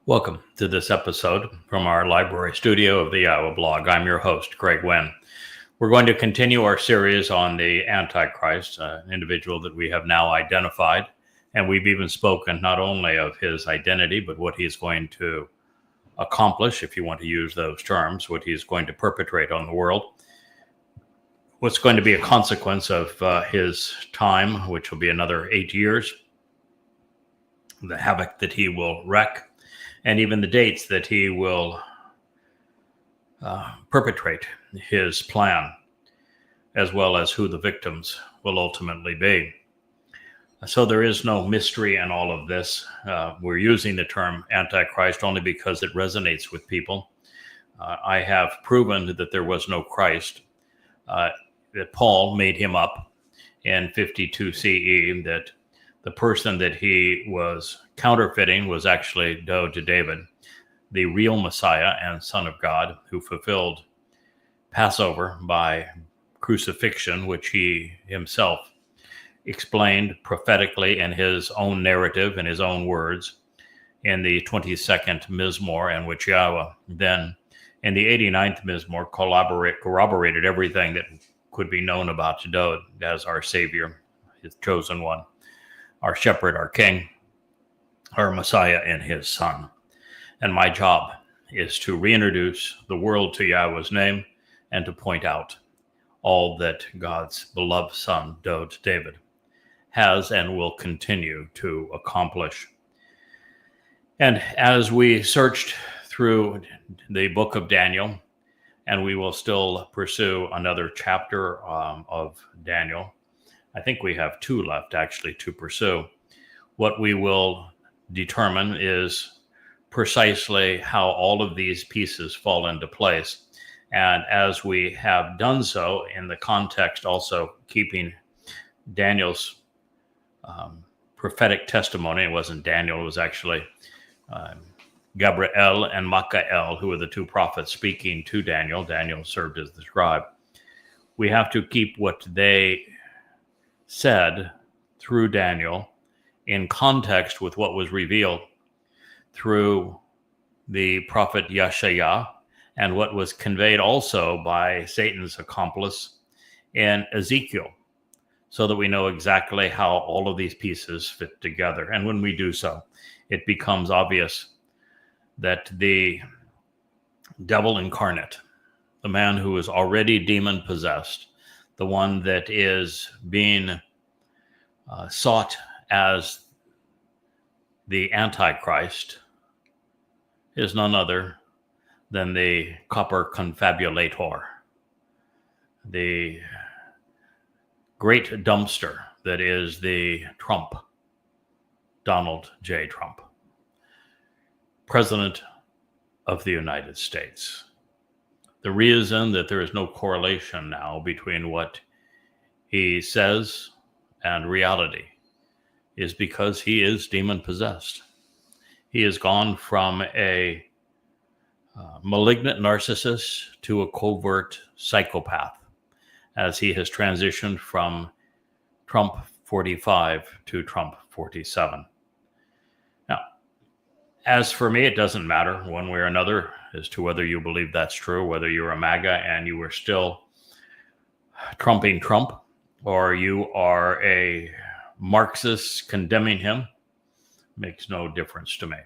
Welcome to this episode from our library studio of the Iowa blog. I'm your host, Greg Wynn. We're going to continue our series on the Antichrist, an individual that we have now identified. And we've even spoken not only of his identity, but what he's going to accomplish, if you want to use those terms, what he's going to perpetrate on the world. What's going to be a consequence of his time, which will be another 8 years, the havoc that he will wreak, and even the dates that he will perpetrate his plan, as well as who the victims will ultimately be. So there is no mystery in all of this. We're using the term Antichrist only because it resonates with people. I have proven that there was no Christ, that Paul made him up in 52 CE, that the person that he was counterfeiting was actually to David, the real Messiah and Son of God, who fulfilled Passover by crucifixion, which he himself explained prophetically in his own narrative, in his own words, in the 22nd Mizmor, in which Yahweh then, in the 89th Mizmor, corroborated everything that could be known about Dod as our Savior, his chosen one, our shepherd, our king, our Messiah, and his son. And my job is to reintroduce the world to Yahweh's name and to point out all that God's beloved son, David, has and will continue to accomplish. And as we searched through the book of Daniel, and we will still pursue another chapter of Daniel, I think we have two left actually to pursue. What we will determine is precisely how all of these pieces fall into place. And as we have done so in the context also keeping Daniel's prophetic testimony, it wasn't Daniel, it was actually Gabriel and Michael, who were the two prophets speaking to Daniel. Daniel served as the scribe. We have to keep what they said through Daniel in context with what was revealed through the prophet Yeshaya and what was conveyed also by Satan's accomplice in Ezekiel, so that we know exactly how all of these pieces fit together. And when we do so, it becomes obvious that the devil incarnate, the man who is already demon possessed, the one that is being sought as the Antichrist, is none other than the copper confabulator, the great dumpster that is the Trump, Donald J. Trump, President of the United States. The reason that there is no correlation now between what he says and reality is because he is demon possessed. He has gone from a malignant narcissist to a covert psychopath, as he has transitioned from Trump 45 to Trump 47. Now, as for me, it doesn't matter one way or another as to whether you believe that's true, whether you're a MAGA and you are still trumping Trump, or you are a Marxist condemning him, makes no difference to me.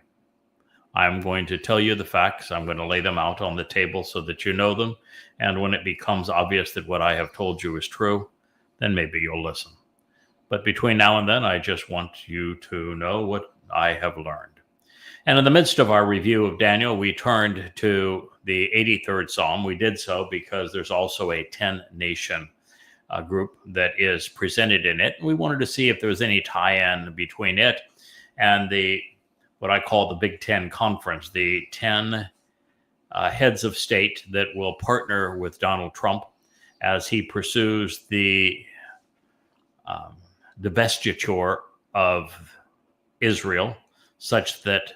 I'm going to tell you the facts. I'm going to lay them out on the table so that you know them. And when it becomes obvious that what I have told you is true, then maybe you'll listen. But between now and then, I just want you to know what I have learned. And in the midst of our review of Daniel, we turned to the 83rd Psalm. We did so because there's also a 10-nation group that is presented in it. We wanted to see if there was any tie-in between it and what I call the Big Ten Conference, the 10 heads of state that will partner with Donald Trump as he pursues the divestiture of Israel, such that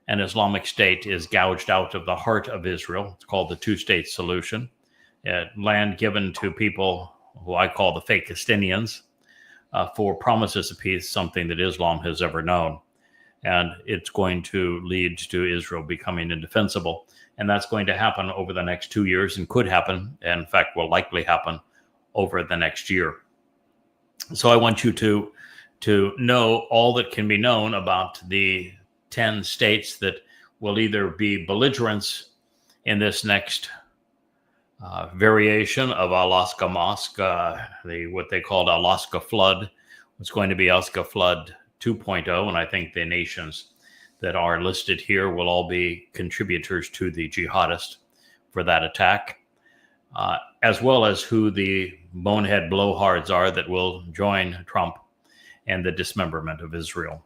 an Islamic State is gouged out of the heart of Israel. It's called the two-state solution. Land given to people who I call the fake Palestinians for promises of peace, something that Islam has ever known. And it's going to lead to Israel becoming indefensible. And that's going to happen over the next 2 years and could happen, and in fact, will likely happen over the next year. So I want you to know all that can be known about the 10 states that will either be belligerents in this next variation of Alaska Mosque, what they called Alaska Flood. It's going to be Alaska Flood 2.0, and I think the nations that are listed here will all be contributors to the jihadist for that attack, as well as who the bonehead blowhards are that will join Trump and the dismemberment of Israel.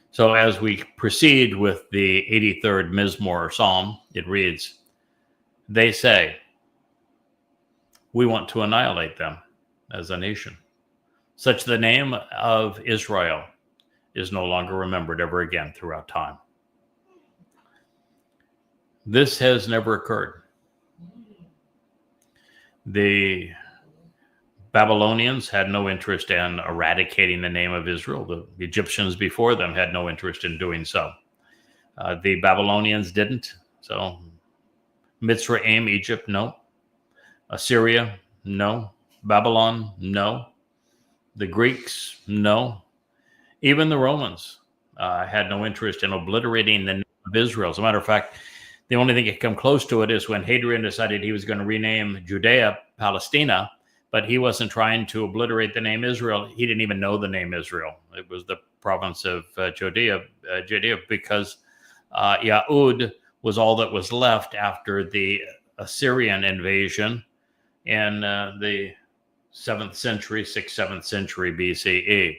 So as we proceed with the 83rd Mizmor Psalm, it reads, "They say, we want to annihilate them as a nation. Such the name of Israel is no longer remembered ever again throughout time." This has never occurred. The Babylonians had no interest in eradicating the name of Israel. The Egyptians before them had no interest in doing so. The Babylonians didn't. So Mitzrayim, Egypt, no. Assyria, no. Babylon, no. The Greeks, no. Even the Romans had no interest in obliterating the name of Israel. As a matter of fact, the only thing that come close to it is when Hadrian decided he was going to rename Judea Palestina, but he wasn't trying to obliterate the name Israel. He didn't even know the name Israel. It was the province of Judea, because Yahud was all that was left after the Assyrian invasion in the 6th, 7th century BCE.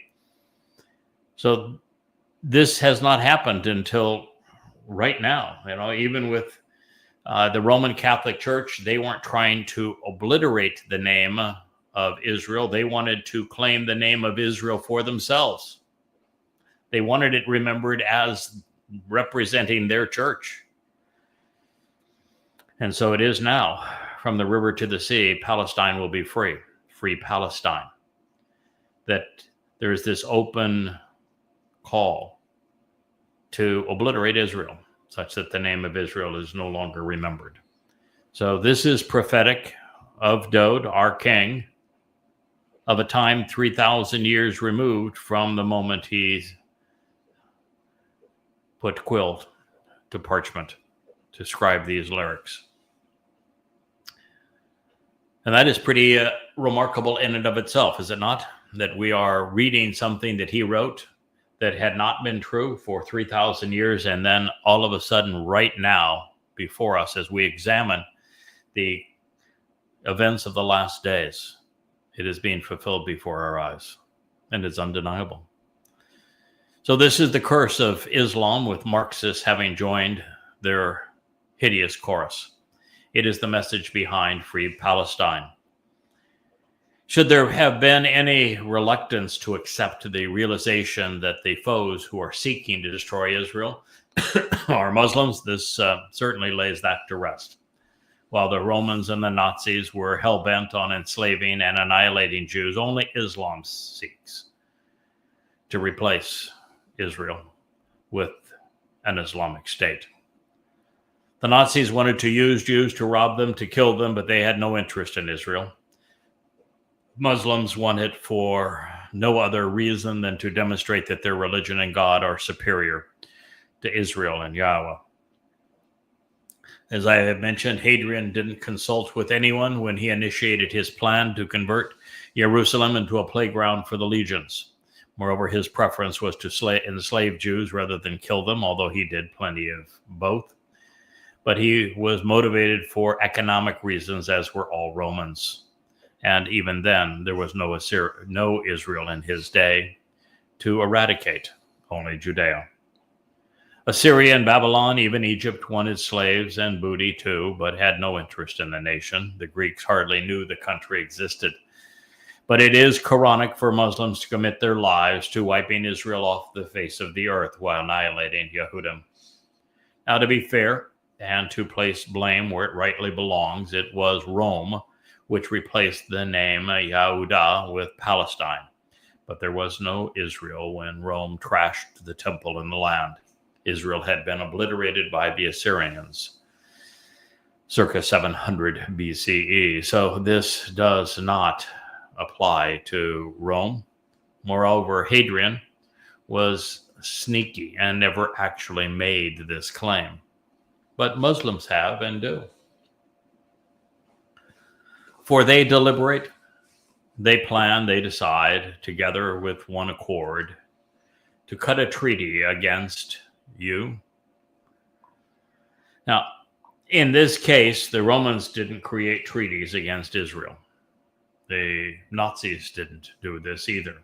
So this has not happened until right now. Even with the Roman Catholic Church, they weren't trying to obliterate the name of Israel. They wanted to claim the name of Israel for themselves. They wanted it remembered as representing their church. And so it is now. From the river to the sea, Palestine will be free. Free Palestine. That there is this open call to obliterate Israel, such that the name of Israel is no longer remembered. So this is prophetic of Dode, our king, of a time 3,000 years removed from the moment he put quill to parchment to scribe these lyrics. And that is pretty remarkable in and of itself, is it not? That we are reading something that he wrote that had not been true for 3,000 years, and then all of a sudden, right now, before us, as we examine the events of the last days, it is being fulfilled before our eyes, and it's undeniable. So this is the curse of Islam, with Marxists having joined their hideous chorus. It is the message behind Free Palestine. Should there have been any reluctance to accept the realization that the foes who are seeking to destroy Israel are Muslims, this certainly lays that to rest. While the Romans and the Nazis were hell-bent on enslaving and annihilating Jews, only Islam seeks to replace Israel with an Islamic state. The Nazis wanted to use Jews to rob them, to kill them, but they had no interest in Israel. Muslims want it for no other reason than to demonstrate that their religion and God are superior to Israel and Yahweh. As I have mentioned, Hadrian didn't consult with anyone when he initiated his plan to convert Jerusalem into a playground for the legions. Moreover, his preference was to enslave Jews rather than kill them, although he did plenty of both. But he was motivated for economic reasons, as were all Romans. And even then, there was no Israel in his day to eradicate, only Judea. Assyria and Babylon, even Egypt, wanted slaves and booty too, but had no interest in the nation. The Greeks hardly knew the country existed. But it is Quranic for Muslims to commit their lives to wiping Israel off the face of the earth while annihilating Yehudim. Now, to be fair, and to place blame where it rightly belongs, it was Rome which replaced the name Yehuda with Palestine. But there was no Israel when Rome trashed the temple in the land. Israel had been obliterated by the Assyrians circa 700 BCE. So this does not apply to Rome. Moreover, Hadrian was sneaky and never actually made this claim. But Muslims have and do. For they deliberate, they plan, they decide, together with one accord, to cut a treaty against you. Now, in this case, the Romans didn't create treaties against Israel. The Nazis didn't do this either.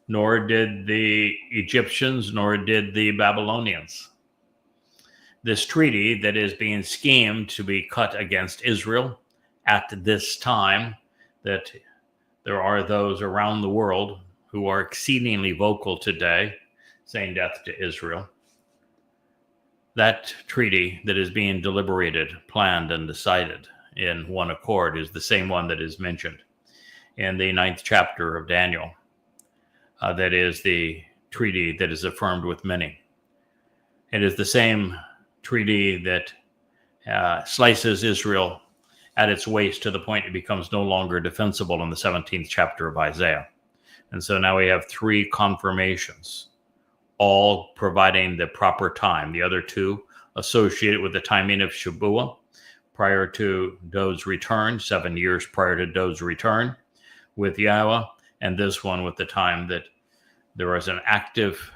Nor did the Egyptians, nor did the Babylonians. This treaty that is being schemed to be cut against Israel at this time, that there are those around the world who are exceedingly vocal today, saying death to Israel. That treaty that is being deliberated, planned, and decided in one accord is the same one that is mentioned in the 9th chapter of Daniel. That is the treaty that is affirmed with many. It is the same treaty that slices Israel at its waist to the point it becomes no longer defensible in the 17th chapter of Isaiah. And so now we have 3 confirmations, all providing the proper time. The other 2 associated with the timing of Shabuah prior to Dod's return, 7 years prior to Dod's return with Yahweh, and this one with the time that there was an active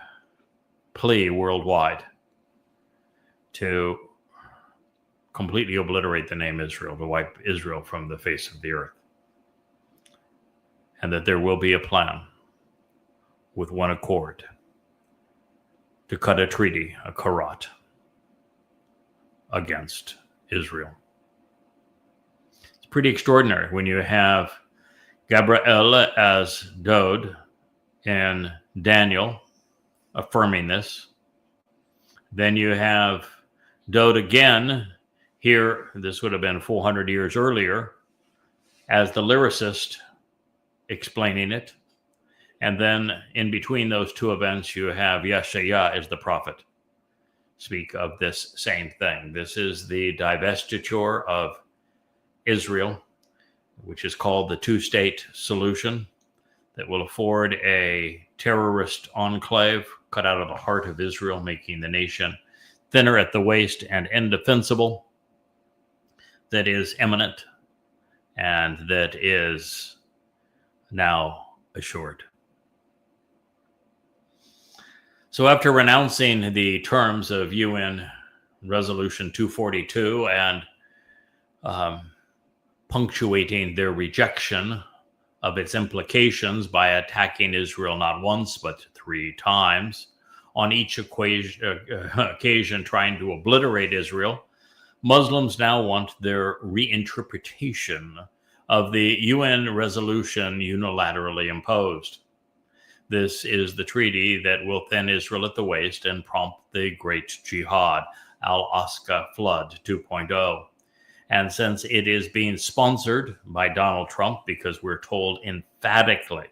plea worldwide to completely obliterate the name Israel, to wipe Israel from the face of the earth. And that there will be a plan with one accord to cut a treaty, a karat, against Israel. It's pretty extraordinary when you have Gabriel as Dod and Daniel affirming this. Then you have Dod again here, this would have been 400 years earlier, as the lyricist explaining it. And then in between those 2 events, you have Yeshaya as the prophet speak of this same thing. This is the divestiture of Israel, which is called the 2-state solution, that will afford a terrorist enclave cut out of the heart of Israel, making the nation thinner at the waist and indefensible, that is imminent, and that is now assured. So after renouncing the terms of UN Resolution 242 and punctuating their rejection of its implications by attacking Israel not once but 3 times, on each occasion trying to obliterate Israel, Muslims now want their reinterpretation of the UN resolution unilaterally imposed. This is the treaty that will thin Israel at the waist and prompt the Great Jihad, Al-Aqsa Flood 2.0. And since it is being sponsored by Donald Trump, because we're told emphatically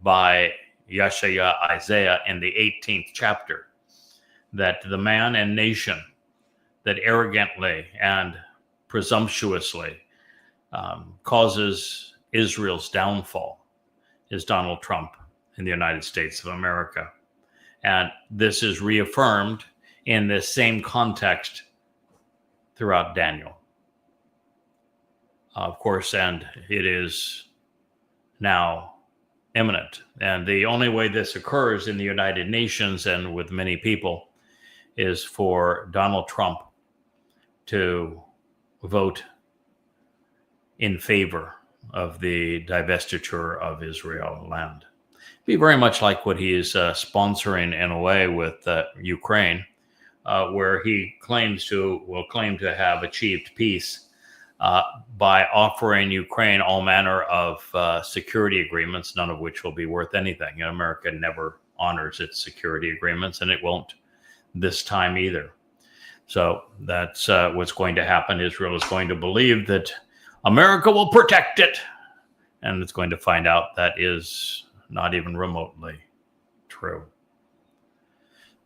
by Yeshaya Isaiah in the 18th chapter that the man and nation that arrogantly and presumptuously causes Israel's downfall is Donald Trump in the United States of America. And this is reaffirmed in this same context throughout Daniel. Of course, and it is now imminent. And the only way this occurs in the United Nations and with many people is for Donald Trump to vote in favor of the divestiture of Israel land. Be very much like what he is sponsoring in a way with Ukraine, where he will claim to have achieved peace by offering Ukraine all manner of security agreements, none of which will be worth anything. America never honors its security agreements, and it won't this time either. So that's what's going to happen. Israel is going to believe that America will protect it, and it's going to find out that is not even remotely true.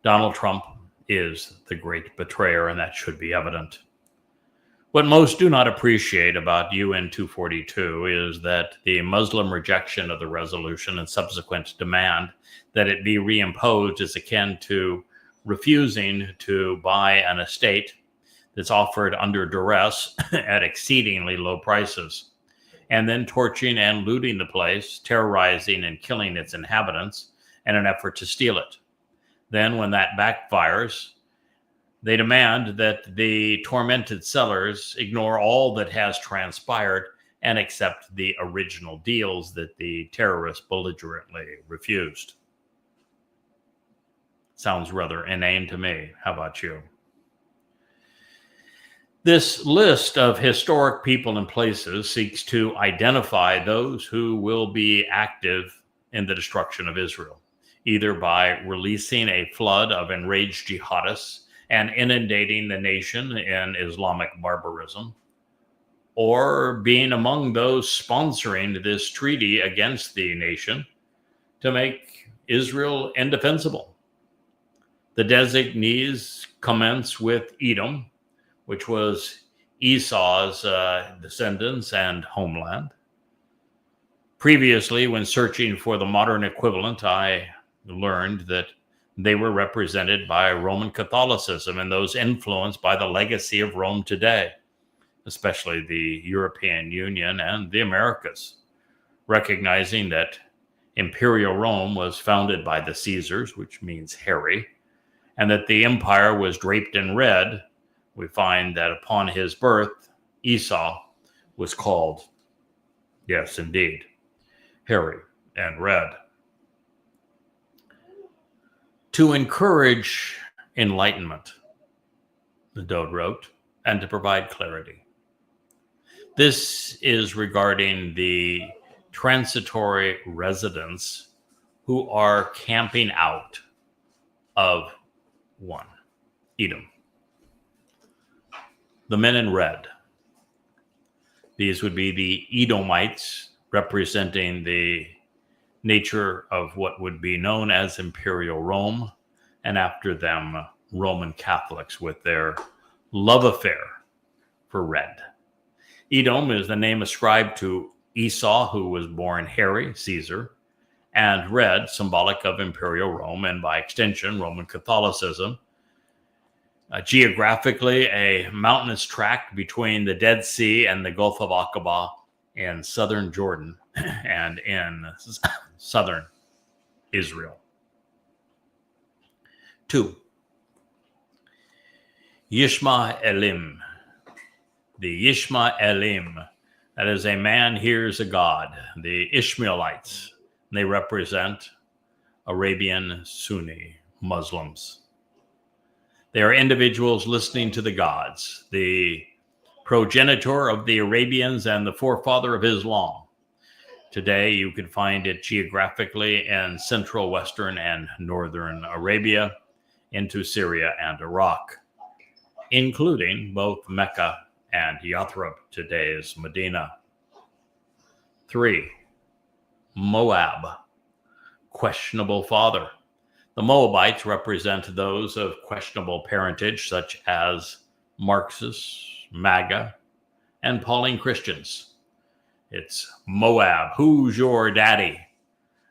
Donald Trump is the great betrayer, and that should be evident. What most do not appreciate about UN 242 is that the Muslim rejection of the resolution and subsequent demand that it be reimposed is akin to refusing to buy an estate that's offered under duress at exceedingly low prices, and then torching and looting the place, terrorizing and killing its inhabitants in an effort to steal it. Then, when that backfires, they demand that the tormented sellers ignore all that has transpired and accept the original deals that the terrorists belligerently refused. Sounds rather inane to me. How about you? This list of historic people and places seeks to identify those who will be active in the destruction of Israel, either by releasing a flood of enraged jihadists and inundating the nation in Islamic barbarism, or being among those sponsoring this treaty against the nation to make Israel indefensible. The designees commence with Edom, which was Esau's descendants and homeland. Previously, when searching for the modern equivalent, I learned that they were represented by Roman Catholicism and those influenced by the legacy of Rome today, especially the European Union and the Americas, recognizing that Imperial Rome was founded by the Caesars, which means hairy, and that the empire was draped in red. We find that upon his birth, Esau was called, yes, indeed, hairy and red. To encourage enlightenment, the Dode wrote, and to provide clarity. This is regarding the transitory residents who are camping out of one, Edom. The men in red. These would be the Edomites, representing the nature of what would be known as Imperial Rome, and after them, Roman Catholics with their love affair for red. Edom is the name ascribed to Esau, who was born hairy, Caesar, and red, symbolic of Imperial Rome, and by extension, Roman Catholicism. Geographically, a mountainous tract between the Dead Sea and the Gulf of Aqaba in southern Jordan and in southern Israel. 2. Ishmaelim. The Ishmaelim, that is, a man hears a God. The Ishmaelites, they represent Arabian Sunni Muslims. They are individuals listening to the gods, the progenitor of the Arabians and the forefather of Islam. Today, you can find it geographically in central, western, and northern Arabia, into Syria and Iraq, including both Mecca and Yathrib, today's Medina. 3. Moab, questionable father. The Moabites represent those of questionable parentage, such as Marxists, MAGA, and Pauline Christians. It's Moab, who's your daddy?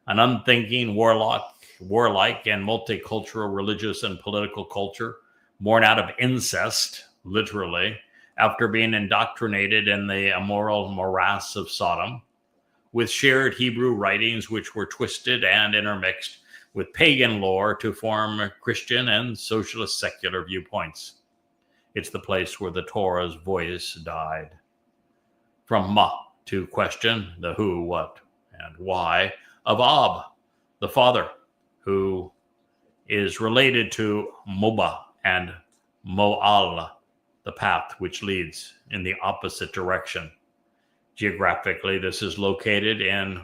An unthinking, warlike, and multicultural religious and political culture born out of incest, literally, after being indoctrinated in the immoral morass of Sodom, with shared Hebrew writings which were twisted and intermixed with pagan lore to form Christian and socialist secular viewpoints. It's the place where the Torah's voice died. From Ma, to question the who, what, and why of Ab, the father, who is related to Moba and Moal, the path which leads in the opposite direction. Geographically, this is located in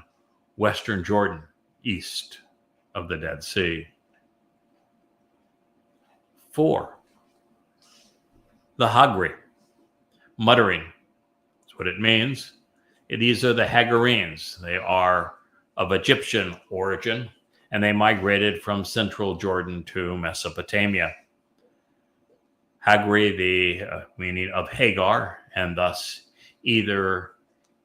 western Jordan, east of the Dead Sea. 4. The Hagri, muttering. That's what it means. These are the Hagarenes. They are of Egyptian origin, and they migrated from central Jordan to Mesopotamia. Hagri, the meaning of Hagar, and thus either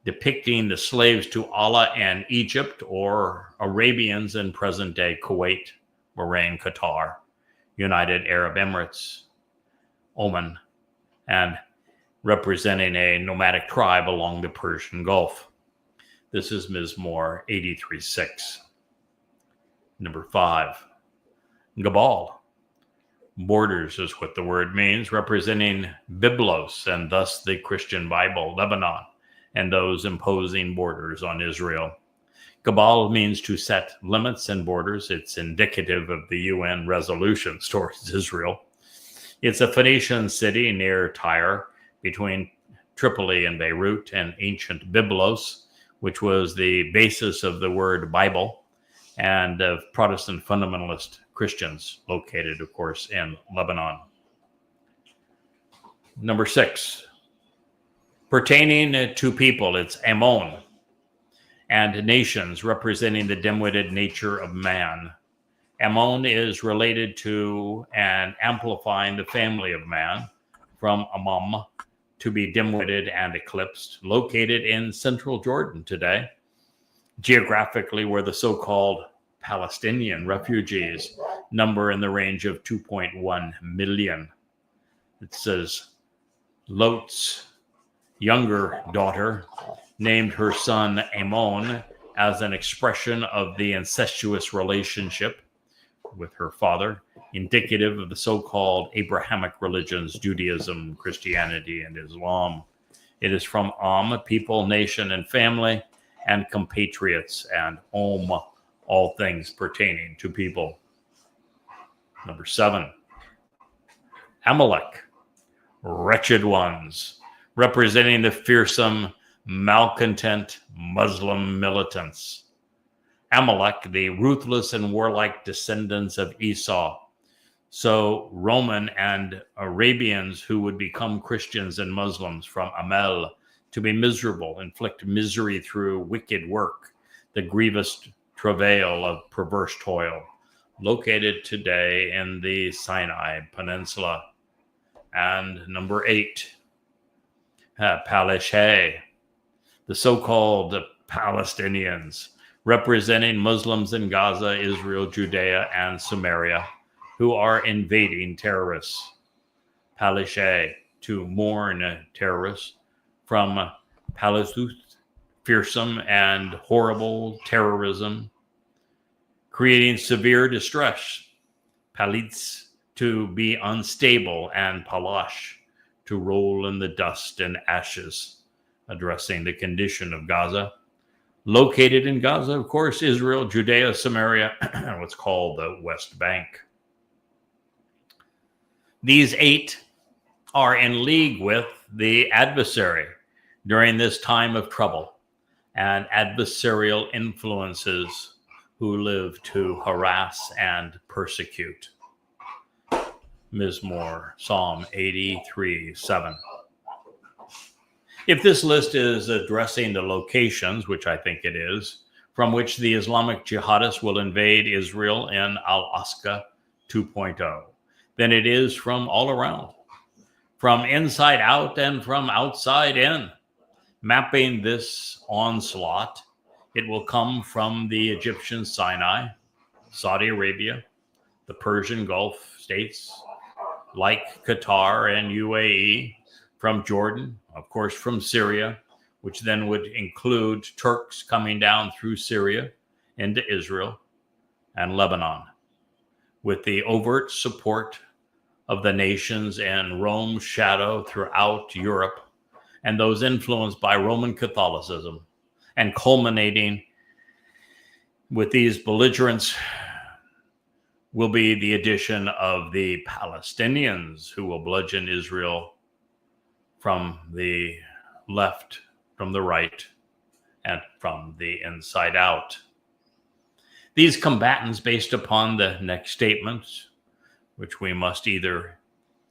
depicting the slaves to Allah in Egypt or Arabians in present-day Kuwait, Bahrain, Qatar, United Arab Emirates, Oman, and representing a nomadic tribe along the Persian Gulf. This is Mizmor 83:6. Number 5, Gabal. Borders is what the word means, representing Biblos and thus the Christian Bible, Lebanon, and those imposing borders on Israel. Gabal means to set limits and borders. It's indicative of the UN resolutions towards Israel. It's a Phoenician city near Tyre, between Tripoli and Beirut, and ancient Biblos, which was the basis of the word Bible, and of Protestant fundamentalist Christians, located, of course, in Lebanon. Number 6, pertaining to people, it's Ammon, and nations, representing the dim-witted nature of man. Ammon is related to and amplifying the family of man, from Ammon, to be dim-witted and eclipsed, located in central Jordan today, geographically where the so-called Palestinian refugees number in the range of 2.1 million. It says Lot's younger daughter named her son Ammon as an expression of the incestuous relationship with her father, indicative of the so-called Abrahamic religions, Judaism, Christianity, and Islam. It is from people, nation, and family, and compatriots, and all things pertaining to people. Number 7, Amalek, wretched ones, representing the fearsome, malcontent Muslim militants. Amalek, the ruthless and warlike descendants of Esau. So Roman and Arabians who would become Christians and Muslims from Amel, to be miserable, inflict misery through wicked work, the grievous travail of perverse toil, located today in the Sinai Peninsula. And number 8, Palestinians, the so-called Palestinians, representing Muslims in Gaza, Israel, Judea, and Samaria, who are invading terrorists. Palestinians, to mourn terrorists, from Palestine, fearsome and horrible terrorism, creating severe distress. Palitz, to be unstable, and Palash, to roll in the dust and ashes, addressing the condition of Gaza. Located in Gaza, of course, Israel, Judea, Samaria, and what's called the West Bank. These 8 are in league with the adversary during this time of trouble, and adversarial influences who live to harass and persecute. Mizmor, Psalm 83:7. If this list is addressing the locations, which I think it is, from which the Islamic jihadists will invade Israel in Al-Aqsa 2.0, then it is from all around, from inside out and from outside in. Mapping this onslaught, it will come from the Egyptian Sinai, Saudi Arabia, the Persian Gulf states, like Qatar and UAE, from Jordan, of course from Syria, which then would include Turks coming down through Syria into Israel, and Lebanon, with the overt support of the nations in Rome's shadow throughout Europe, and those influenced by Roman Catholicism, and culminating with these belligerents will be the addition of the Palestinians, who will bludgeon Israel from the left, from the right, and from the inside out. These combatants, based upon the next statements, which we must either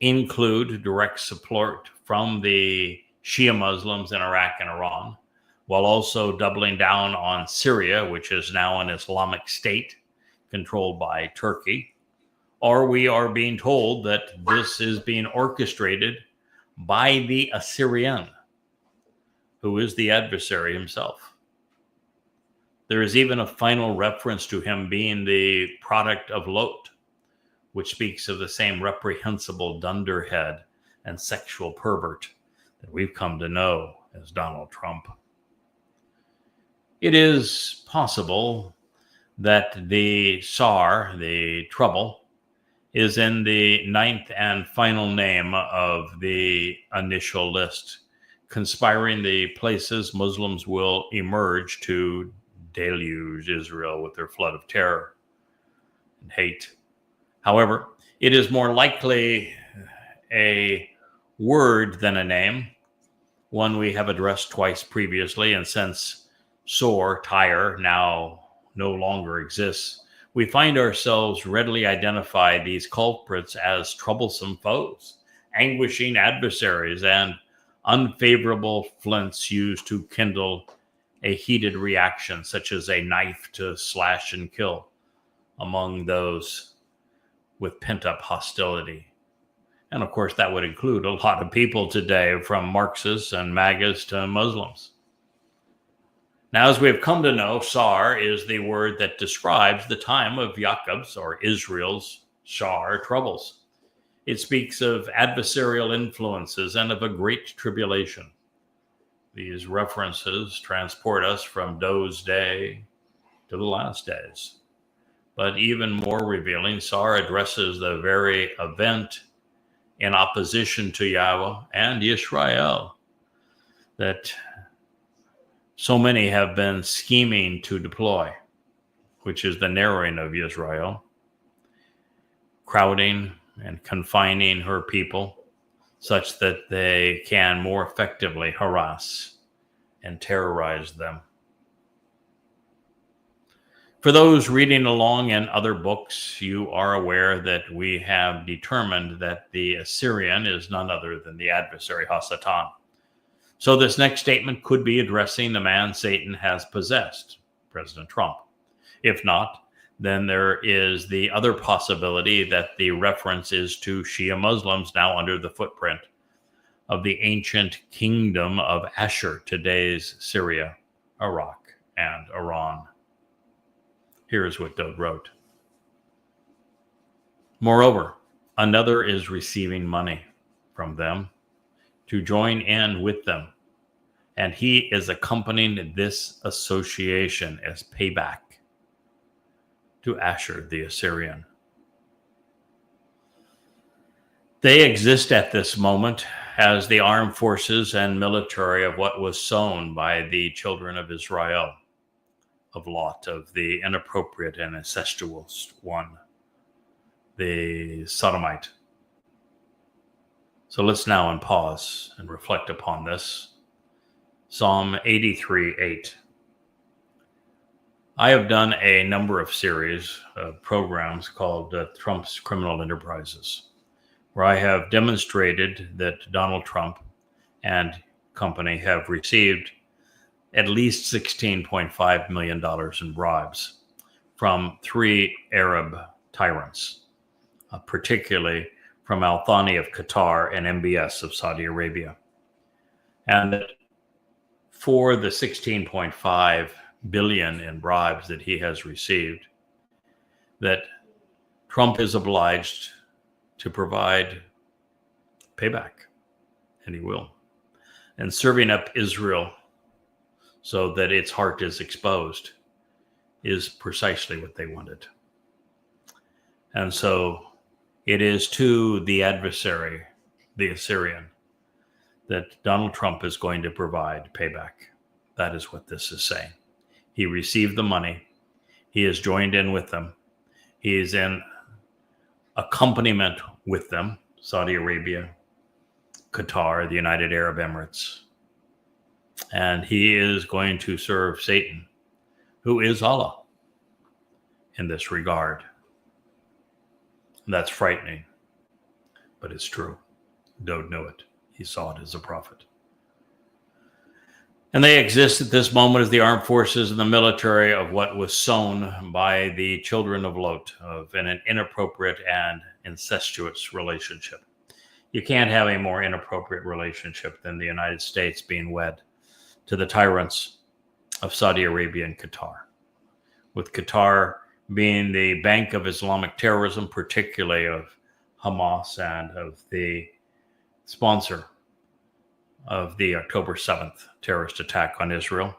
include direct support from the Shia Muslims in Iraq and Iran, while also doubling down on Syria, which is now an Islamic state controlled by Turkey. Or we are being told that this is being orchestrated by the Assyrian, who is the adversary himself. There is even a final reference to him being the product of Lot, which speaks of the same reprehensible dunderhead and sexual pervert that we've come to know as Donald Trump. It is possible that the Tsar, the trouble, is in the ninth and final name of the initial list, conspiring the places Muslims will emerge to deluge Israel with their flood of terror and hate. However, it is more likely a word than a name, one we have addressed twice previously, and since Sor, Tyre, now no longer exists, we find ourselves readily identify these culprits as troublesome foes, anguishing adversaries, and unfavorable flints used to kindle a heated reaction, such as a knife to slash and kill among those with pent-up hostility. And of course, that would include a lot of people today, from Marxists and MAGAs to Muslims. Now, as we have come to know, Sar is the word that describes the time of Jacob's or Israel's Shar troubles. It speaks of adversarial influences and of a great tribulation. These references transport us from Doe's day to the last days. But even more revealing, Sar addresses the very event in opposition to Yahweh and Israel that so many have been scheming to deploy, which is the narrowing of Israel, crowding and confining her people such that they can more effectively harass and terrorize them. For those reading along in other books, you are aware that we have determined that the Assyrian is none other than the adversary Hasatan. So this next statement could be addressing the man Satan has possessed, President Trump. If not, then there is the other possibility that the reference is to Shia Muslims now under the footprint of the ancient kingdom of Ashur, today's Syria, Iraq, and Iran. Here is what Dode wrote. Moreover, another is receiving money from them to join in with them, and he is accompanying this association as payback to Ashur the Assyrian. They exist at this moment as the armed forces and military of what was sown by the children of Israel, of Lot, of the inappropriate and incestuous one, the Sodomite. So let's now pause and reflect upon this. Psalm 83:8. I have done a number of series of programs called Trump's Criminal Enterprises, where I have demonstrated that Donald Trump and company have received at least $16.5 million in bribes from 3 Arab tyrants, particularly from Al Thani of Qatar and MBS of Saudi Arabia. And that for the 16.5 billion in bribes that he has received, that Trump is obliged to provide payback, and he will. And serving up Israel so that its heart is exposed is precisely what they wanted. And so it is to the adversary, the Assyrian, that Donald Trump is going to provide payback. That is what this is saying. He received the money. He is joined in with them. He is in accompaniment with them, Saudi Arabia, Qatar, the United Arab Emirates. And he is going to serve Satan, who is Allah, in this regard. And that's frightening, but it's true. Dode knew it. He saw it as a prophet. And they exist at this moment as the armed forces and the military of what was sown by the children of Lot, of an inappropriate and incestuous relationship. You can't have a more inappropriate relationship than the United States being wed to the tyrants of Saudi Arabia and Qatar, with Qatar being the bank of Islamic terrorism, particularly of Hamas and of the sponsor of the October 7th terrorist attack on Israel,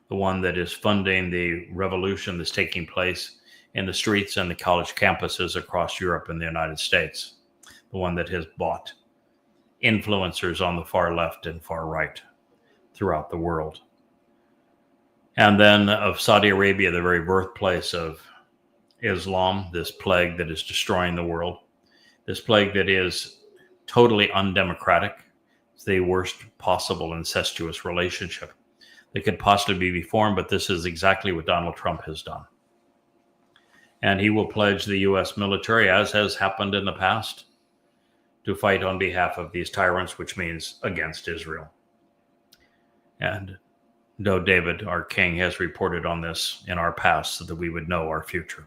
the one that is funding the revolution that's taking place in the streets and the college campuses across Europe and the United States, the one that has bought influencers on the far left and far right throughout the world. And then of Saudi Arabia, the very birthplace of Islam, this plague that is destroying the world, this plague that is totally undemocratic. It's the worst possible incestuous relationship that could possibly be formed, but this is exactly what Donald Trump has done. And he will pledge the U.S. military, as has happened in the past, to fight on behalf of these tyrants, which means against Israel. And though David, our king, has reported on this in our past so that we would know our future.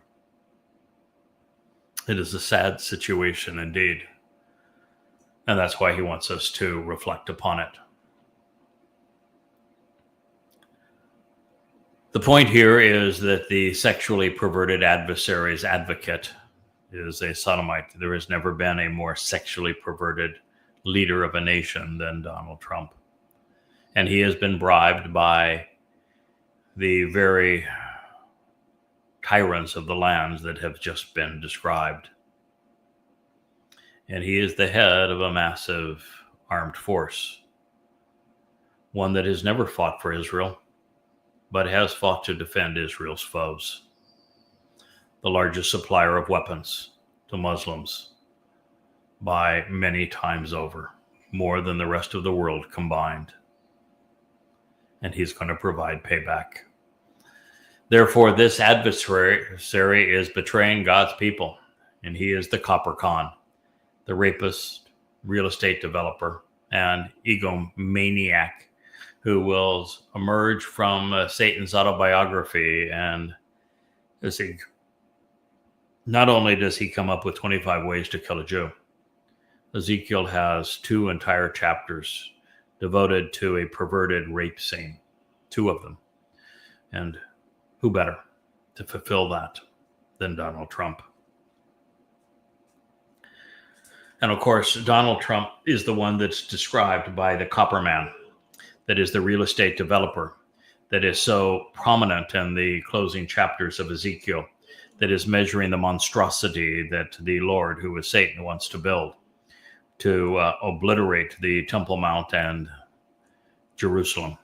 It is a sad situation indeed. And that's why he wants us to reflect upon it. The point here is that the sexually perverted adversary's advocate is a sodomite. There has never been a more sexually perverted leader of a nation than Donald Trump. And he has been bribed by the very tyrants of the lands that have just been described. And he is the head of a massive armed force, one that has never fought for Israel, but has fought to defend Israel's foes. The largest supplier of weapons to Muslims by many times over, more than the rest of the world combined. And he's going to provide payback. Therefore, this adversary is betraying God's people, and he is the copper con, the rapist, real estate developer, and egomaniac who will emerge from Satan's autobiography. And not only does he come up with 25 ways to kill a Jew, Ezekiel has 2 entire chapters devoted to a perverted rape scene, 2 of them. And who better to fulfill that than Donald Trump? And of course, Donald Trump is the one that's described by the copper man, that is the real estate developer, that is so prominent in the closing chapters of Ezekiel, that is measuring the monstrosity that the Lord, who is Satan, wants to build to obliterate the Temple Mount and Jerusalem.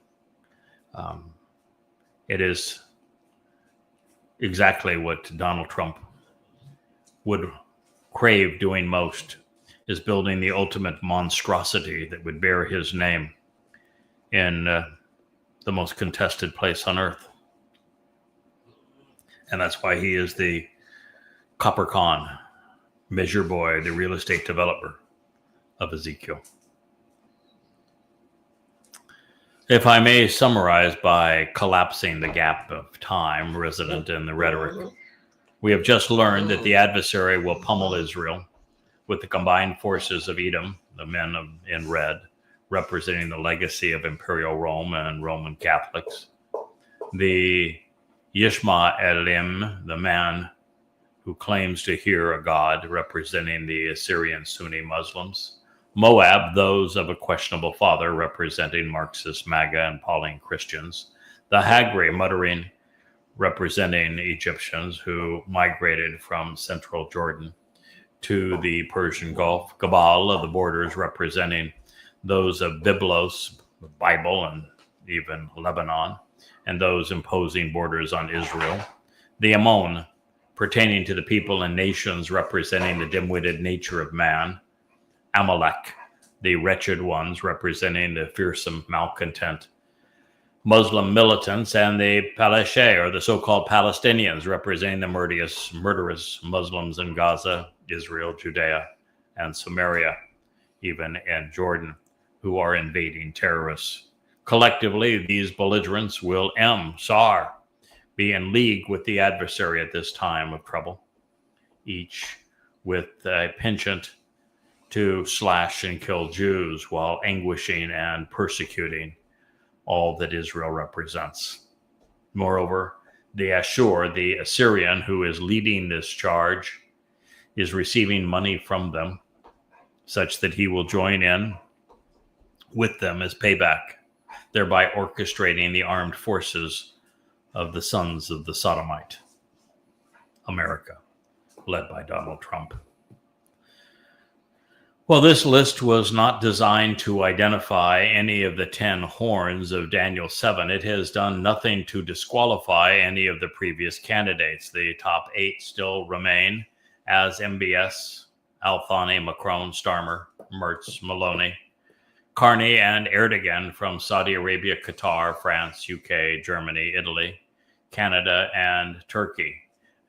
It is exactly what Donald Trump would crave doing most, is building the ultimate monstrosity that would bear his name in the most contested place on earth. And that's why he is the copper con, measure boy, the real estate developer of Ezekiel. If I may summarize by collapsing the gap of time resident in the rhetoric, we have just learned that the adversary will pummel Israel with the combined forces of Edom, the men in red, representing the legacy of Imperial Rome and Roman Catholics. The Ishmaelim, the man who claims to hear a god, representing the Assyrian Sunni Muslims. Moab, those of a questionable father, representing Marxists, MAGA, and Pauline Christians. The Hagri, muttering, representing Egyptians who migrated from central Jordan to the Persian Gulf. Gabal, of the borders, representing those of Biblos, the Bible, and even Lebanon, and those imposing borders on Israel. The Ammon, pertaining to the people and nations representing the dim-witted nature of man. Amalek, the wretched ones representing the fearsome malcontent Muslim militants, and the Palestinians, or the so-called Palestinians, representing the murderous Muslims in Gaza, Israel, Judea, and Samaria, even in Jordan, who are invading terrorists Collectively, these belligerents will be in league with the adversary at this time of trouble, each with a penchant to slash and kill Jews while anguishing and persecuting all that Israel represents. Moreover, the Assyrian who is leading this charge, is receiving money from them such that he will join in with them as payback, thereby orchestrating the armed forces of the sons of the Sodomite, America, led by Donald Trump. Well, this list was not designed to identify any of the 10 horns of Daniel 7. It has done nothing to disqualify any of the previous candidates. The top 8 still remain as MBS, Al-Thani, Macron, Starmer, Merz, Maloney, Carney, and Erdogan from Saudi Arabia, Qatar, France, UK, Germany, Italy, Canada, and Turkey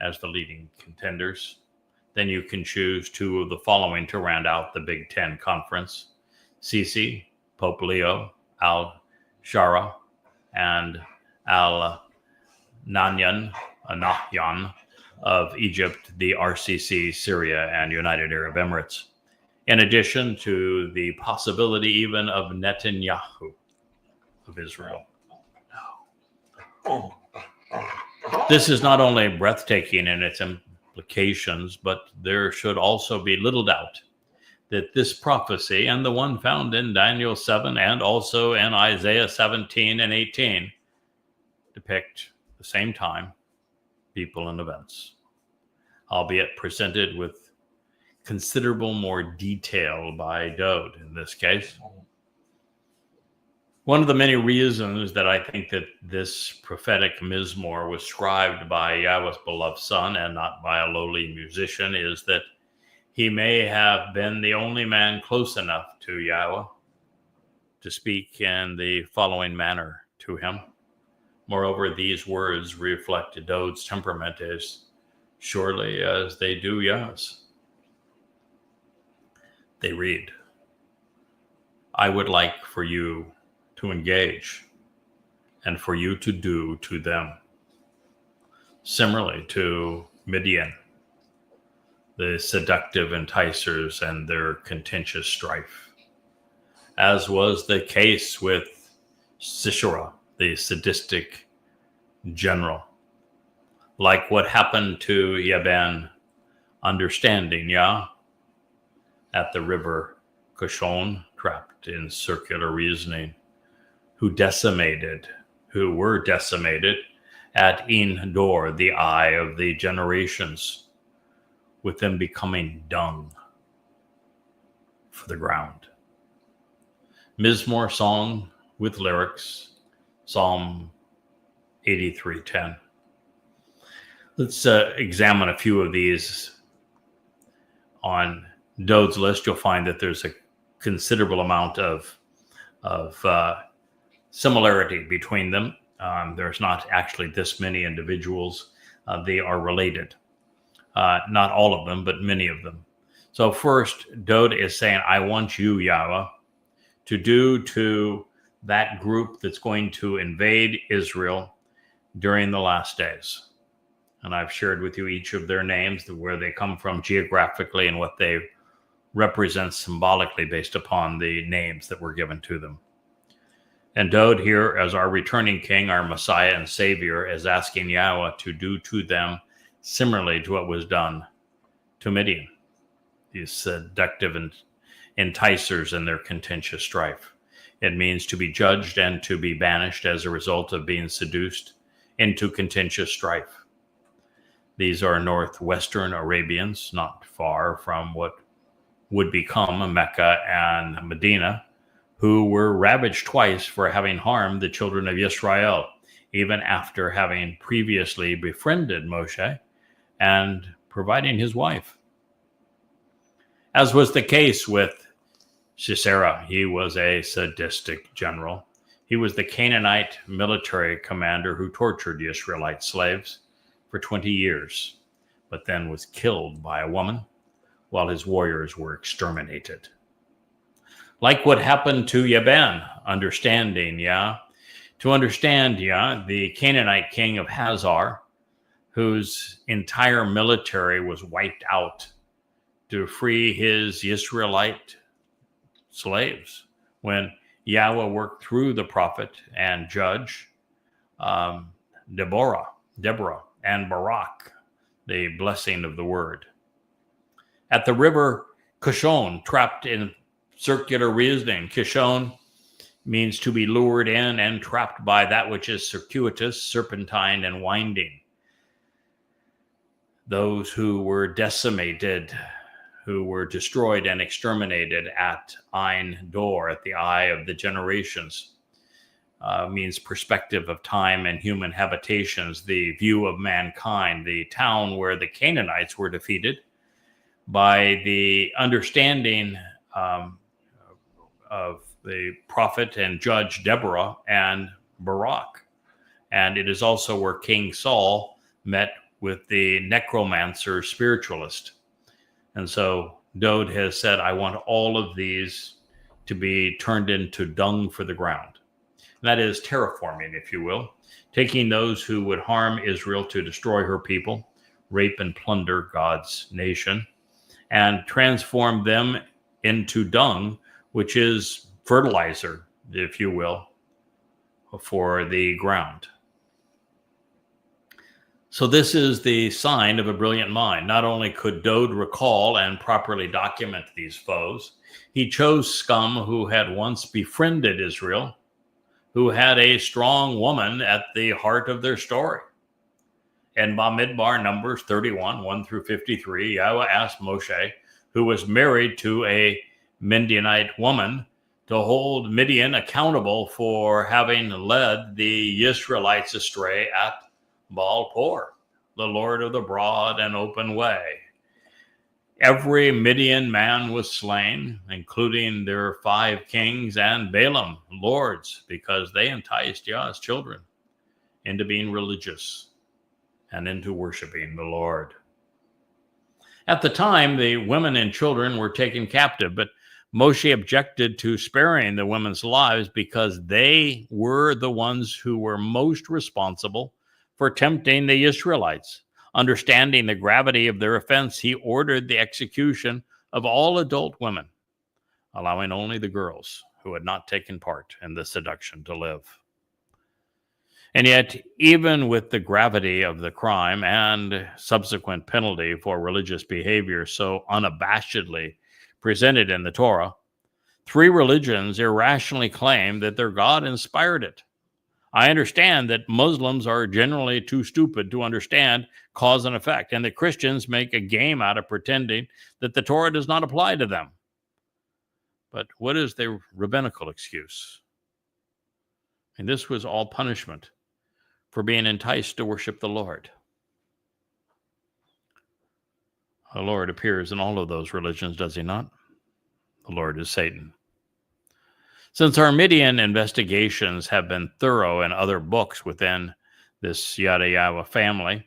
as the leading contenders. Then you can choose 2 of the following to round out the Big Ten Conference: Sisi, Pope Leo, Al-Shara, and Al-Nahyan of Egypt, the RCC, Syria, and United Arab Emirates, in addition to the possibility even of Netanyahu of Israel. This is not only breathtaking in its implications, but there should also be little doubt that this prophecy, and the one found in Daniel 7 and also in Isaiah 17 and 18, depict the same time, people, and events, albeit presented with considerable more detail by Dode in this case. One of the many reasons that I think that this prophetic Mizmor was scribed by Yahweh's beloved son and not by a lowly musician is that he may have been the only man close enough to Yahweh to speak in the following manner to him. Moreover, these words reflect Dode's temperament as surely as they do Yah's. They read, "I would like for you to engage and for you to do to them similarly to Midian, the seductive enticers and their contentious strife, as was the case with Sisera, the sadistic general, like what happened to Yaban, understanding Yah, at the river Kishon, trapped in circular reasoning, who were decimated at En Dor, the eye of the generations, with them becoming dung for the ground." Mizmor song with lyrics, Psalm 83:10. Let's examine a few of these. On Dode's list, you'll find that there's a considerable amount of similarity between them. There's not actually this many individuals. They are related. Not all of them, but many of them. So first, Dode is saying, I want you, Yahweh, to do to that group that's going to invade Israel during the last days. And I've shared with you each of their names, where they come from geographically and what they represent symbolically based upon the names that were given to them. And Dode here, as our returning king, our Messiah and Savior, is asking Yahweh to do to them similarly to what was done to Midian, these seductive enticers and their contentious strife. It means to be judged and to be banished as a result of being seduced into contentious strife. These are northwestern Arabians, not far from what would become Mecca and Medina, who were ravaged twice for having harmed the children of Israel, even after having previously befriended Moshe and providing his wife. As was the case with Sisera, he was a sadistic general. He was the Canaanite military commander who tortured Israelite slaves for 20 years, but then was killed by a woman while his warriors were exterminated. Like what happened to Yaban, understanding, to understand, the Canaanite king of Hazar, whose entire military was wiped out to free his Israelite slaves when Yahweh worked through the prophet and judge Deborah, and Barak, the blessing of the word. At the river Kishon, trapped in circular reasoning. Kishon means to be lured in and trapped by that which is circuitous, serpentine, and winding. Those who were decimated, who were destroyed and exterminated at Ein Dor, at the eye of the generations, means perspective of time and human habitations, the view of mankind, the town where the Canaanites were defeated by the understanding of the prophet and judge Deborah and Barak. And it is also where King Saul met with the necromancer spiritualist. And so Dode has said, I want all of these to be turned into dung for the ground. And that is terraforming, if you will, taking those who would harm Israel to destroy her people, rape and plunder God's nation, and transform them into dung, which is fertilizer, if you will, for the ground. So this is the sign of a brilliant mind. Not only could Dode recall and properly document these foes, he chose scum who had once befriended Israel, who had a strong woman at the heart of their story. In Bamidbar, Numbers 31, 1 through 53, Yahweh asked Moshe, who was married to a Midianite woman, to hold Midian accountable for having led the Israelites astray at Baal-Por, the Lord of the broad and open way. Every Midian man was slain, including their 5 kings and Balaam, lords, because they enticed Yah's children into being religious and into worshiping the Lord. At the time, the women and children were taken captive, but Moshe objected to sparing the women's lives because they were the ones who were most responsible for tempting the Israelites. Understanding the gravity of their offense, he ordered the execution of all adult women, allowing only the girls who had not taken part in the seduction to live. And yet, even with the gravity of the crime and subsequent penalty for religious behavior so unabashedly presented in the Torah, 3 religions irrationally claim that their God inspired it. I understand that Muslims are generally too stupid to understand cause and effect, and that Christians make a game out of pretending that the Torah does not apply to them. But what is the rabbinical excuse? And this was all punishment for being enticed to worship the Lord. The Lord appears in all of those religions, does he not? The Lord is Satan. Since our Midian investigations have been thorough in other books within this Yada Yahweh family,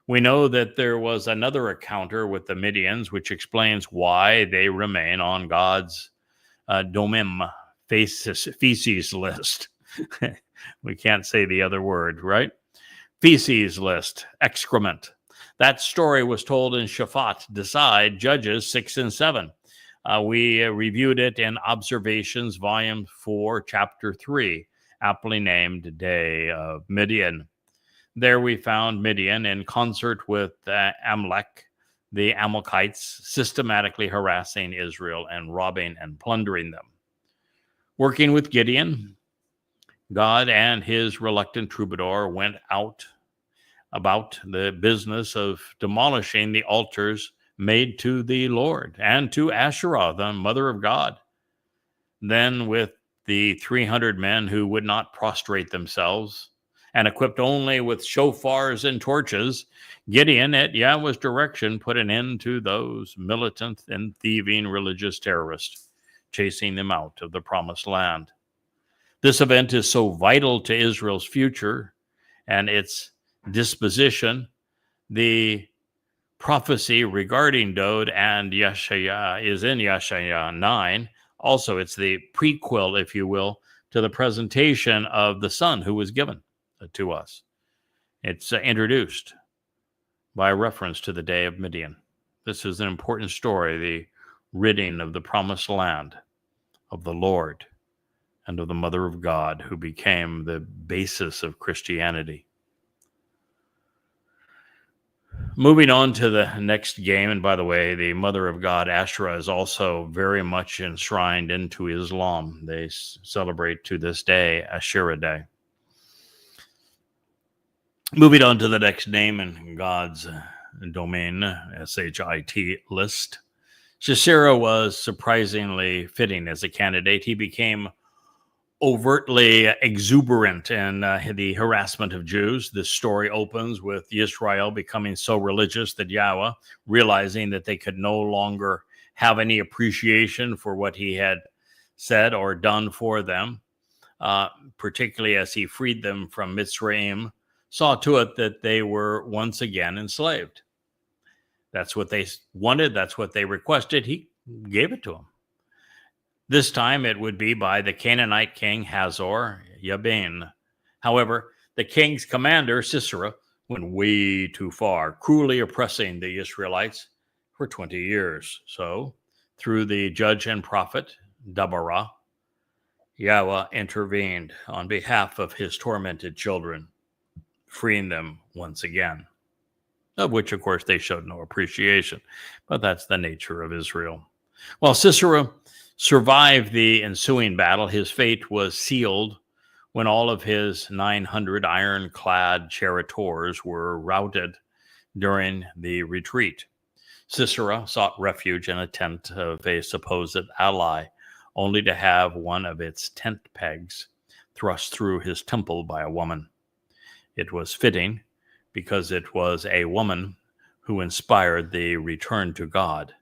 we know that there was another encounter with the Midians, which explains why they remain on God's domim, feces list. We can't say the other word, right? Feces list, excrement. That story was told in Shaphat, Decide, Judges 6 and 7. We reviewed it in Observations, Volume 4, Chapter 3, aptly named Day of Midian. There we found Midian in concert with Amalek, the Amalekites, systematically harassing Israel and robbing and plundering them. Working with Gideon, God and his reluctant troubadour went out about the business of demolishing the altars made to the Lord and to Asherah, the mother of God. Then with the 300 men who would not prostrate themselves and equipped only with shofars and torches, Gideon, at Yahweh's direction, put an end to those militant and thieving religious terrorists, chasing them out of the promised land. This event is so vital to Israel's future and its disposition. The prophecy regarding Dode and Yeshaya is in Yeshaya 9, Also, it's the prequel, if you will, to the presentation of the Son who was given to us. It's introduced by reference to the day of Midian. This is an important story, the ridding of the promised land, of the Lord, and of the Mother of God, who became the basis of Christianity. Moving on to the next game, and by the way, the Mother of God, Asherah, is also very much enshrined into Islam. They celebrate to this day Asherah Day. Moving on to the next name in God's domain, SHIT list. Sisera was surprisingly fitting as a candidate. He became overtly exuberant in the harassment of Jews. This story opens with Israel becoming so religious that Yahweh, realizing that they could no longer have any appreciation for what he had said or done for them, particularly as he freed them from Mitzrayim, saw to it that they were once again enslaved. That's what they wanted. That's what they requested. He gave it to them. This time it would be by the Canaanite king Hazor Yabin. However, the king's commander, Sisera, went way too far, cruelly oppressing the Israelites for 20 years. So, through the judge and prophet, Deborah, Yahweh intervened on behalf of his tormented children, freeing them once again, of which, of course, they showed no appreciation. But that's the nature of Israel. While Sisera survived the ensuing battle, his fate was sealed when all of his 900 ironclad charioteers were routed during the retreat. Sisera sought refuge in a tent of a supposed ally, only to have one of its tent pegs thrust through his temple by a woman. It was fitting because it was a woman who inspired the return to God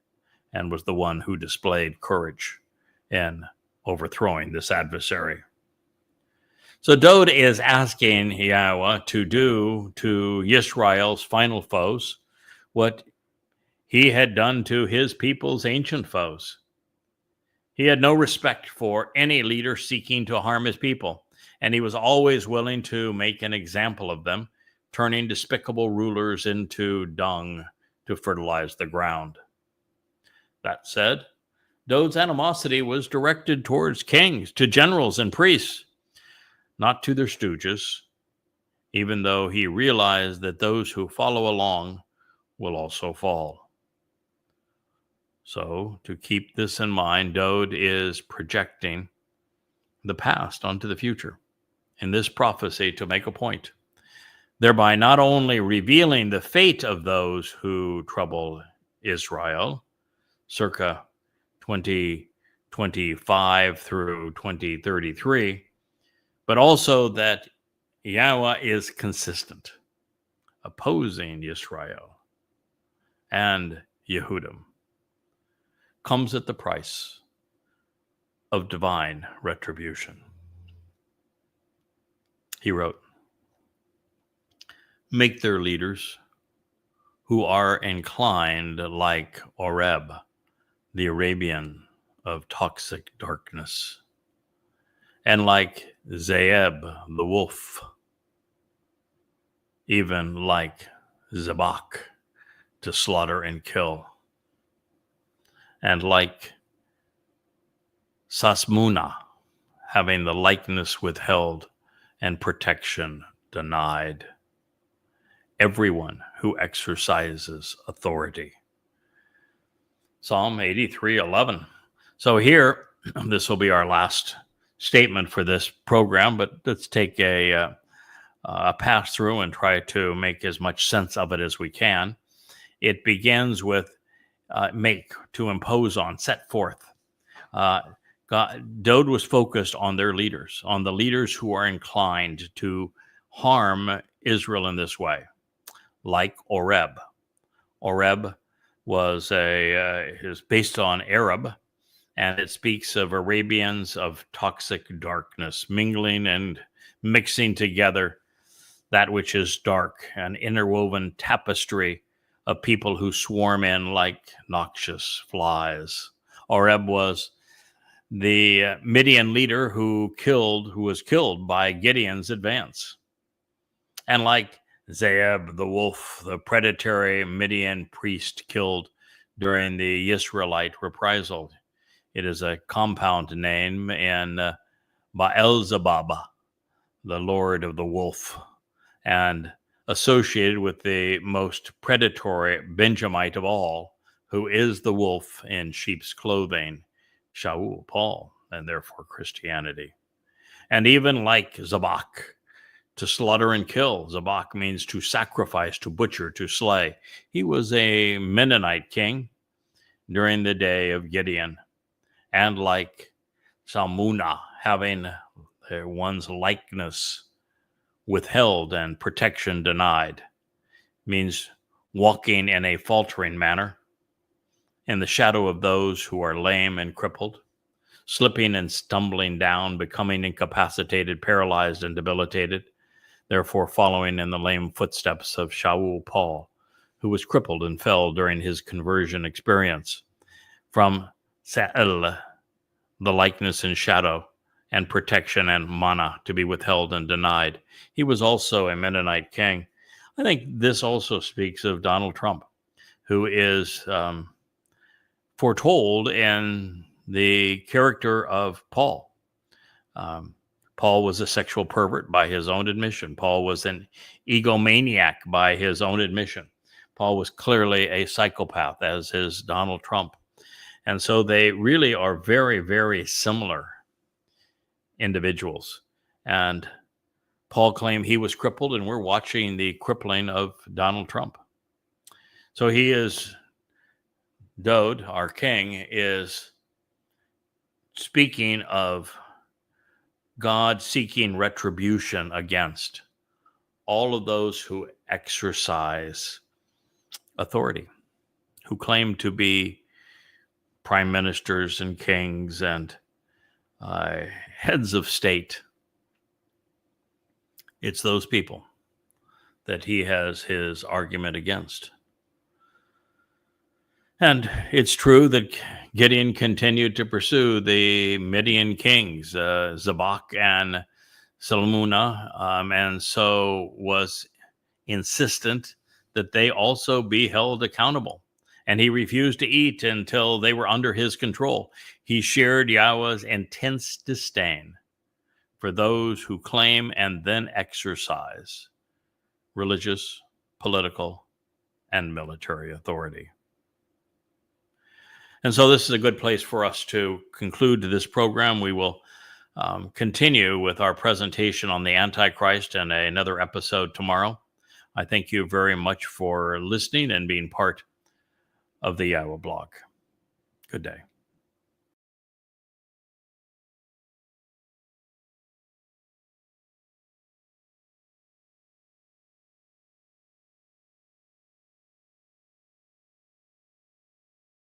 and was the one who displayed courage in overthrowing this adversary. So Dode is asking Yahweh to do to Israel's final foes what he had done to his people's ancient foes. He had no respect for any leader seeking to harm his people, and he was always willing to make an example of them, turning despicable rulers into dung to fertilize the ground. That said, Dode's animosity was directed towards kings, to generals and priests, not to their stooges, even though he realized that those who follow along will also fall. So, to keep this in mind, Dode is projecting the past onto the future in this prophecy to make a point, thereby not only revealing the fate of those who trouble Israel, circa 2025 through 2033, but also that Yahweh is consistent, opposing Israel and Yehudim, comes at the price of divine retribution. He wrote, "Make their leaders who are inclined like Oreb, the Arabian of toxic darkness, and like Zeeb, the wolf, even like Zabak, to slaughter and kill, and like Sasmuna, having the likeness withheld and protection denied. Everyone who exercises authority." Psalm 83:11. So here, this will be our last statement for this program, but let's take a pass through and try to make as much sense of it as we can. It begins with make, to impose on, set forth. Dode was focused on their leaders, on the leaders who are inclined to harm Israel in this way, like Oreb. Oreb was is based on Arab, and it speaks of Arabians of toxic darkness, mingling and mixing together that which is dark, an interwoven tapestry of people who swarm in like noxious flies. Oreb was the Midian leader who was killed by Gideon's advance. And like Zeeb the wolf, the predatory Midian priest killed during the Israelite reprisal. It is a compound name in Baal-zebub, the lord of the wolf, and associated with the most predatory Benjamite of all, who is the wolf in sheep's clothing, Shaul, Paul, and therefore Christianity. And even like Zabak, to slaughter and kill. Zabak means to sacrifice, to butcher, to slay. He was a Mennonite king during the day of Gideon. And like Salmuna, having one's likeness withheld and protection denied, means walking in a faltering manner, in the shadow of those who are lame and crippled, slipping and stumbling down, becoming incapacitated, paralyzed, and debilitated, therefore following in the lame footsteps of Shaul, Paul, who was crippled and fell during his conversion experience. From Sa'el, the likeness and shadow and protection and mana to be withheld and denied. He was also a Mennonite king. I think this also speaks of Donald Trump, who is foretold in the character of Paul. Paul was a sexual pervert by his own admission. Paul was an egomaniac by his own admission. Paul was clearly a psychopath, as is Donald Trump. And so they really are very, very similar individuals. And Paul claimed he was crippled, and we're watching the crippling of Donald Trump. So he is, Dode, our king, is speaking of God seeking retribution against all of those who exercise authority, who claim to be prime ministers and kings and heads of state. It's those people that he has his argument against. And it's true that Gideon continued to pursue the Midian kings, Zabak and Salmuna, and so was insistent that they also be held accountable. And he refused to eat until they were under his control. He shared Yahweh's intense disdain for those who claim and then exercise religious, political, and military authority. And so this is a good place for us to conclude this program. We will continue with our presentation on the Antichrist in another episode tomorrow. I thank you very much for listening and being part of the Yahweh blog. Good day.